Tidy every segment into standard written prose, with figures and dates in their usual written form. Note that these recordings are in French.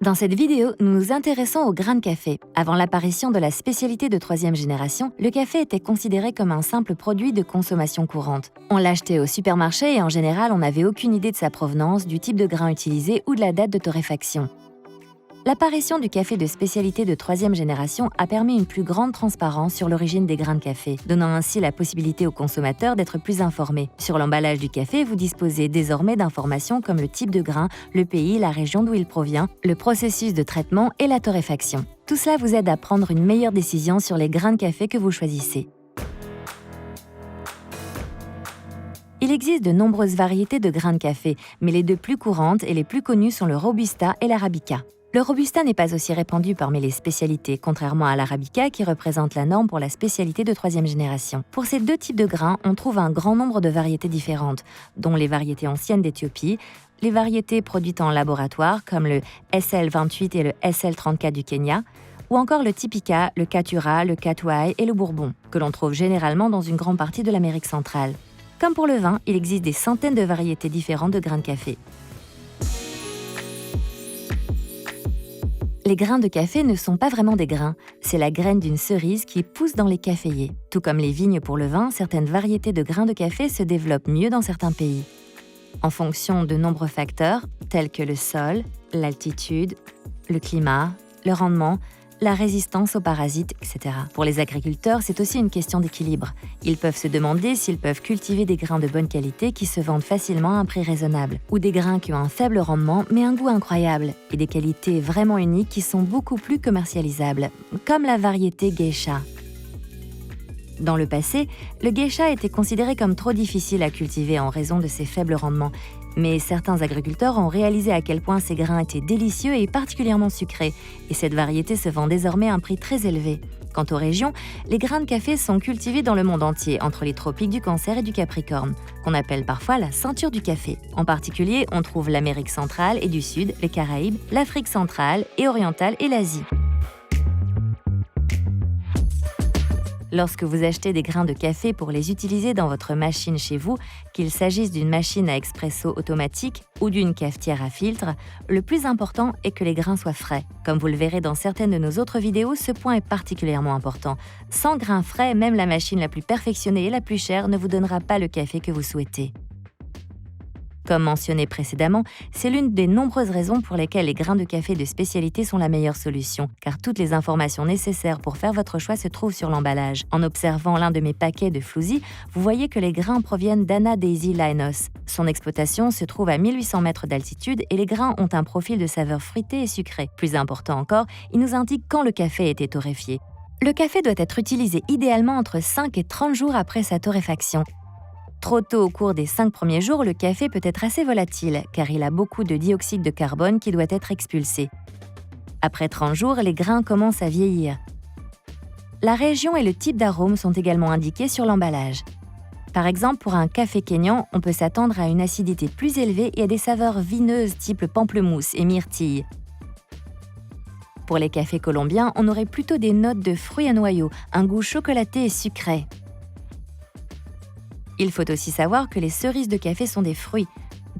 Dans cette vidéo, nous nous intéressons au grain de café. Avant l'apparition de la spécialité de troisième génération, le café était considéré comme un simple produit de consommation courante. On l'achetait au supermarché et en général, on n'avait aucune idée de sa provenance, du type de grain utilisé ou de la date de torréfaction. L'apparition du café de spécialité de troisième génération a permis une plus grande transparence sur l'origine des grains de café, donnant ainsi la possibilité aux consommateurs d'être plus informés. Sur l'emballage du café, vous disposez désormais d'informations comme le type de grain, le pays, la région d'où il provient, le processus de traitement et la torréfaction. Tout cela vous aide à prendre une meilleure décision sur les grains de café que vous choisissez. Il existe de nombreuses variétés de grains de café, mais les deux plus courantes et les plus connues sont le Robusta et l'Arabica. Le Robusta n'est pas aussi répandu parmi les spécialités, contrairement à l'Arabica qui représente la norme pour la spécialité de troisième génération. Pour ces deux types de grains, on trouve un grand nombre de variétés différentes, dont les variétés anciennes d'Éthiopie, les variétés produites en laboratoire comme le SL28 et le SL34 du Kenya, ou encore le Typica, le Caturra, le Catuai et le Bourbon, que l'on trouve généralement dans une grande partie de l'Amérique centrale. Comme pour le vin, il existe des centaines de variétés différentes de grains de café. Les grains de café ne sont pas vraiment des grains, c'est la graine d'une cerise qui pousse dans les caféiers. Tout comme les vignes pour le vin, certaines variétés de grains de café se développent mieux dans certains pays. En fonction de nombreux facteurs, tels que le sol, l'altitude, le climat, le rendement, la résistance aux parasites, etc. Pour les agriculteurs, c'est aussi une question d'équilibre. Ils peuvent se demander s'ils peuvent cultiver des grains de bonne qualité qui se vendent facilement à un prix raisonnable, ou des grains qui ont un faible rendement mais un goût incroyable, et des qualités vraiment uniques qui sont beaucoup plus commercialisables, comme la variété Geisha. Dans le passé, le Geisha était considéré comme trop difficile à cultiver en raison de ses faibles rendements, mais certains agriculteurs ont réalisé à quel point ces grains étaient délicieux et particulièrement sucrés, et cette variété se vend désormais à un prix très élevé. Quant aux régions, les grains de café sont cultivés dans le monde entier, entre les tropiques du Cancer et du Capricorne, qu'on appelle parfois la ceinture du café. En particulier, on trouve l'Amérique centrale et du Sud, les Caraïbes, l'Afrique centrale et orientale et l'Asie. Lorsque vous achetez des grains de café pour les utiliser dans votre machine chez vous, qu'il s'agisse d'une machine à expresso automatique ou d'une cafetière à filtre, le plus important est que les grains soient frais. Comme vous le verrez dans certaines de nos autres vidéos, ce point est particulièrement important. Sans grains frais, même la machine la plus perfectionnée et la plus chère ne vous donnera pas le café que vous souhaitez. Comme mentionné précédemment, c'est l'une des nombreuses raisons pour lesquelles les grains de café de spécialité sont la meilleure solution, car toutes les informations nécessaires pour faire votre choix se trouvent sur l'emballage. En observant l'un de mes paquets de Floozy, vous voyez que les grains proviennent d'Anna Daisy Linos. Son exploitation se trouve à 1800 mètres d'altitude et les grains ont un profil de saveur fruitée et sucrée. Plus important encore, il nous indique quand le café a été torréfié. Le café doit être utilisé idéalement entre 5 et 30 jours après sa torréfaction. Trop tôt au cours des 5 premiers jours, le café peut être assez volatile, car il a beaucoup de dioxyde de carbone qui doit être expulsé. Après 30 jours, les grains commencent à vieillir. La région et le type d'arôme sont également indiqués sur l'emballage. Par exemple, pour un café kényan, on peut s'attendre à une acidité plus élevée et à des saveurs vineuses type pamplemousse et myrtille. Pour les cafés colombiens, on aurait plutôt des notes de fruits à noyaux, un goût chocolaté et sucré. Il faut aussi savoir que les cerises de café sont des fruits.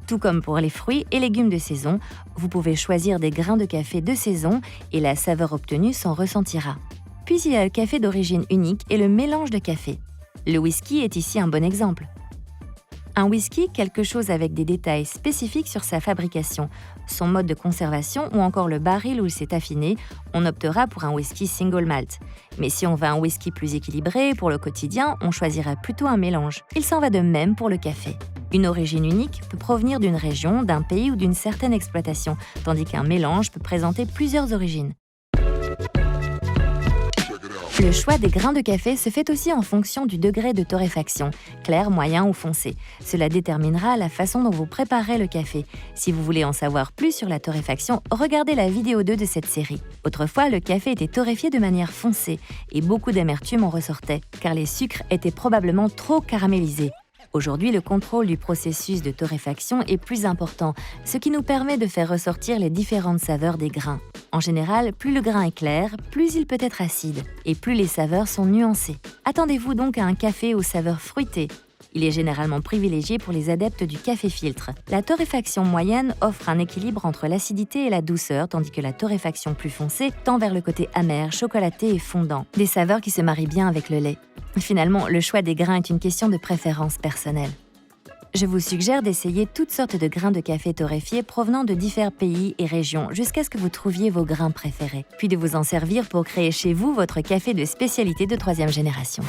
Tout comme pour les fruits et légumes de saison, vous pouvez choisir des grains de café de saison et la saveur obtenue s'en ressentira. Puis il y a le café d'origine unique et le mélange de café. Le whisky est ici un bon exemple. Un whisky, quelque chose avec des détails spécifiques sur sa fabrication, son mode de conservation ou encore le baril où il s'est affiné, on optera pour un whisky single malt. Mais si on veut un whisky plus équilibré pour le quotidien, on choisira plutôt un mélange. Il s'en va de même pour le café. Une origine unique peut provenir d'une région, d'un pays ou d'une certaine exploitation, tandis qu'un mélange peut présenter plusieurs origines. Le choix des grains de café se fait aussi en fonction du degré de torréfaction, clair, moyen ou foncé. Cela déterminera la façon dont vous préparez le café. Si vous voulez en savoir plus sur la torréfaction, regardez la vidéo 2 de cette série. Autrefois, le café était torréfié de manière foncée et beaucoup d'amertume en ressortait, car les sucres étaient probablement trop caramélisés. Aujourd'hui, le contrôle du processus de torréfaction est plus important, ce qui nous permet de faire ressortir les différentes saveurs des grains. En général, plus le grain est clair, plus il peut être acide, et plus les saveurs sont nuancées. Attendez-vous donc à un café aux saveurs fruitées. Il est généralement privilégié pour les adeptes du café filtre. La torréfaction moyenne offre un équilibre entre l'acidité et la douceur, tandis que la torréfaction plus foncée tend vers le côté amer, chocolaté et fondant. Des saveurs qui se marient bien avec le lait. Finalement, le choix des grains est une question de préférence personnelle. Je vous suggère d'essayer toutes sortes de grains de café torréfiés provenant de divers pays et régions jusqu'à ce que vous trouviez vos grains préférés, puis de vous en servir pour créer chez vous votre café de spécialité de 3e génération.